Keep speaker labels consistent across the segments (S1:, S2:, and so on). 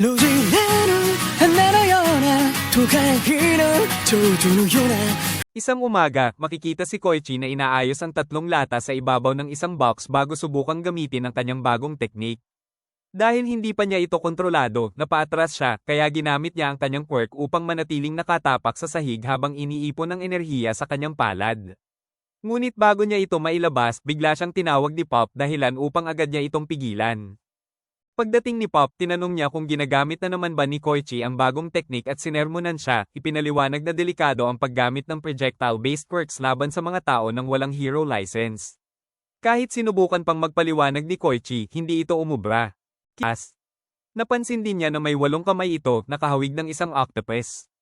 S1: 路地裏の花のような都会の蝶々のような
S2: Isang umaga, makikita si Koichi na inaayos ang 3 lata sa ibabaw ng isang box bago subukang gamitin ang kanyang bagong teknik. Dahil hindi pa niya ito kontrolado, napaatras siya, kaya ginamit niya ang kanyang quirk upang manatiling nakatapak sa sahig habang iniipon ng enerhiya sa kanyang palad. Ngunit bago niya ito mailabas, bigla siyang tinawag ni Pop dahilan upang agad niya itong pigilan. Pagdating ni Pop, tinanong niya kung ginagamit na naman ba ni Koichi ang bagong teknik at sinermonan siya, ipinaliwanag na delikado ang paggamit ng projectile-based quirks laban sa mga tao nang walang hero license. Kahit sinubukan pang magpaliwanag ni Koichi, hindi ito umubra. Napansin din niya na may 8 kamay ito, nakahawig ng isang octopus.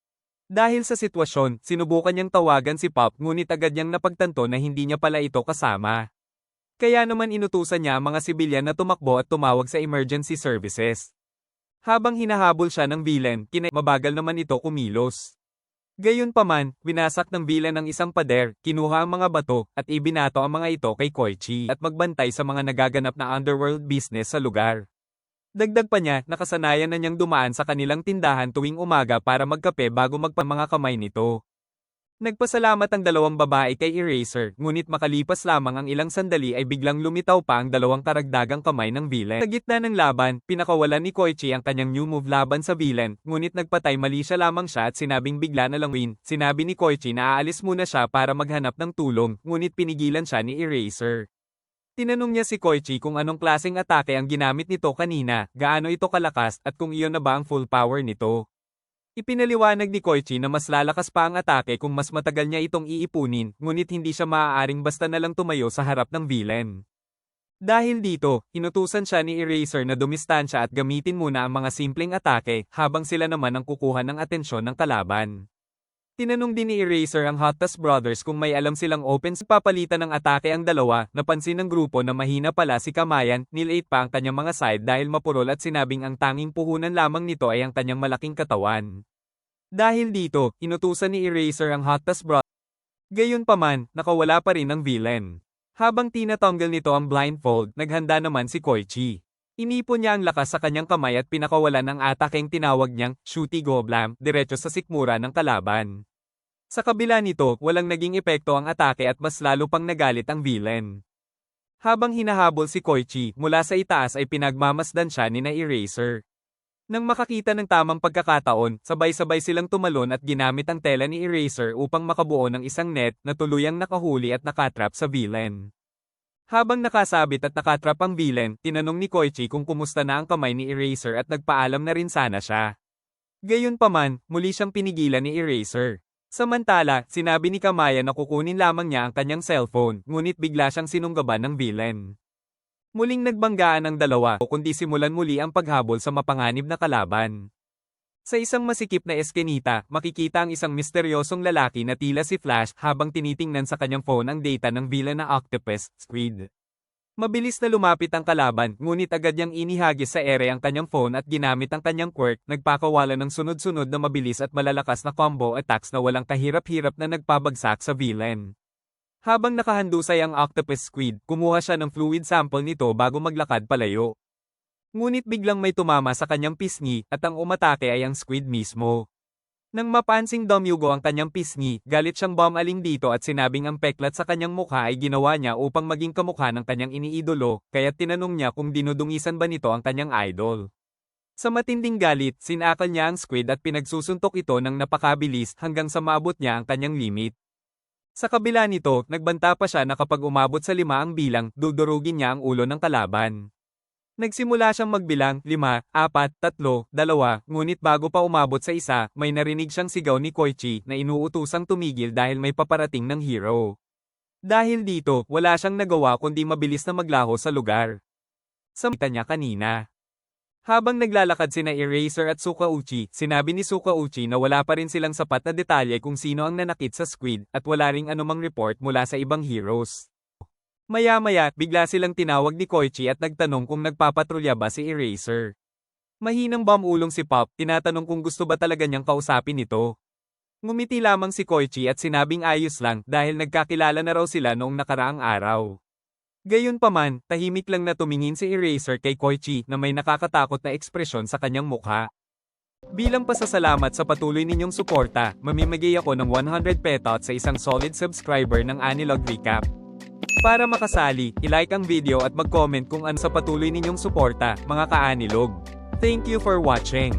S2: Dahil sa sitwasyon, sinubukan niyang tawagan si Pop ngunit agad niyang napagtanto na hindi niya pala ito kasama. Kaya naman inutusan niya ang mga sibilyan na tumakbo at tumawag sa emergency services. Habang hinahabol siya ng villain, mabagal naman ito kumilos. Gayunpaman, winasak ng villain ang isang pader, kinuha ang mga bato, at ibinato ang mga ito kay Koichi at magbantay sa mga nagaganap na underworld business sa lugar. Dagdag pa niya, nakasanayan na niyang dumaan sa kanilang tindahan tuwing umaga para magkape bago mga kamay nito. Nagpasalamat ang 2 babae kay Eraser, ngunit makalipas lamang ang ilang sandali ay biglang lumitaw pa ang 2 karagdagang kamay ng villain. Sa gitna ng laban, pinakawalan ni Koichi ang kanyang new move laban sa villain, ngunit nagpatay mali siya lamang siya at sinabing bigla na lang win. Sinabi ni Koichi na aalis muna siya para maghanap ng tulong, ngunit pinigilan siya ni Eraser. Tinanong niya si Koichi kung anong klaseng atake ang ginamit nito kanina, gaano ito kalakas, at kung iyon na ba ang full power nito. Ipinaliwanag ni Koichi na mas lalakas pa ang atake kung mas matagal niya itong iipunin, ngunit hindi siya maaaring basta na lang tumayo sa harap ng villain. Dahil dito, inutusan siya ni Eraser na dumistansya at gamitin muna ang mga simpleng atake, habang sila naman ang kukuha ng atensyon ng kalaban. Tinanong din ni Eraser ang Hottest Brothers kung may alam silang open sa papalitan ng atake ang dalawa, napansin ng grupo na mahina pala si Kamayan, nilate pa ang kanyang mga side dahil mapurol at sinabing ang tanging puhunan lamang nito ay ang kanyang malaking katawan. Dahil dito, inutusan ni Eraser ang Hottest Brothers. Gayunpaman, nakawala pa rin ang villain. Habang tinatanggal nito ang blindfold, naghanda naman si Koichi. Inipon niya ang lakas sa kanyang kamay at pinakawalan ang atakeng tinawag niyang Shooty Goblam, diretso sa sikmura ng kalaban. Sa kabila nito, walang naging epekto ang atake at mas lalo pang nagalit ang villain. Habang hinahabol si Koichi, mula sa itaas ay pinagmamasdan siya ni Eraser. Nang makakita ng tamang pagkakataon, sabay-sabay silang tumalon at ginamit ang tela ni Eraser upang makabuo ng isang net na tuluyang nakahuli at nakatrap sa villain. Habang nakasabit at nakatrap ang villain, tinanong ni Koichi kung kumusta na ang kamay ni Eraser at nagpaalam na rin sana siya. Gayunpaman, muli siyang pinigilan ni Eraser. Samantala, sinabi ni Kamaya na kukunin lamang niya ang kanyang cellphone, ngunit bigla siyang sinunggaban ng villain. Muling nagbanggaan ang dalawa, kundi simulan muli ang paghabol sa mapanganib na kalaban. Sa isang masikip na eskenita, makikita ang isang misteryosong lalaki na tila si Flash habang tinitingnan sa kanyang phone ang data ng villain na octopus, Squid. Mabilis na lumapit ang kalaban, ngunit agad niyang inihagis sa ere ang kanyang phone at ginamit ang kanyang quirk, nagpakawala ng sunod-sunod na mabilis at malalakas na combo attacks na walang kahirap-hirap na nagpabagsak sa villain. Habang nakahandusay ang octopus squid, kumuha siya ng fluid sample nito bago maglakad palayo. Ngunit biglang may tumama sa kanyang pisngi, at ang umatake ay ang squid mismo. Nang mapansing dumyugo ang kanyang pisngi, galit siyang bumaling dito at sinabing ang peklat sa kanyang mukha ay ginawa niya upang maging kamukha ng kanyang iniidolo, kaya't tinanong niya kung dinudungisan ba nito ang kanyang idol. Sa matinding galit, sinakal niya ang squid at pinagsusuntok ito ng napakabilis hanggang sa maabot niya ang kanyang limit. Sa kabila nito, nagbanta pa siya na kapag umabot sa 5 ang bilang, dudurugin niya ang ulo ng kalaban. Nagsimula siyang magbilang, 5, 4, 3, 2, ngunit bago pa umabot sa 1, may narinig siyang sigaw ni Koichi na inuutusang tumigil dahil may paparating ng hero. Dahil dito, wala siyang nagawa kundi mabilis na maglaho sa lugar. Samita niya kanina. Habang naglalakad sina Eraser at Sukauchi, sinabi ni Sukauchi na wala pa rin silang sapat na detalye kung sino ang nanakit sa squid at wala ring anumang report mula sa ibang heroes. Maya-maya, bigla silang tinawag ni Koichi at nagtanong kung nagpapatrolya ba si Eraser. Mahinang bumulong si Pop, tinatanong kung gusto ba talaga niyang kausapin ito. Ngumiti lamang si Koichi at sinabing ayos lang dahil nagkakilala na raw sila noong nakaraang araw. Gayunpaman, tahimik lang na tumingin si Eraser kay Koichi na may nakakatakot na ekspresyon sa kanyang mukha. Bilang pasasalamat sa patuloy ninyong suporta, mamimigay ako ng 100 petot sa isang solid subscriber ng Anilog Recap. Para makasali, i-like ang video at mag-comment kung ano sa patuloy ninyong suporta, mga ka-Anilog. Thank you for watching.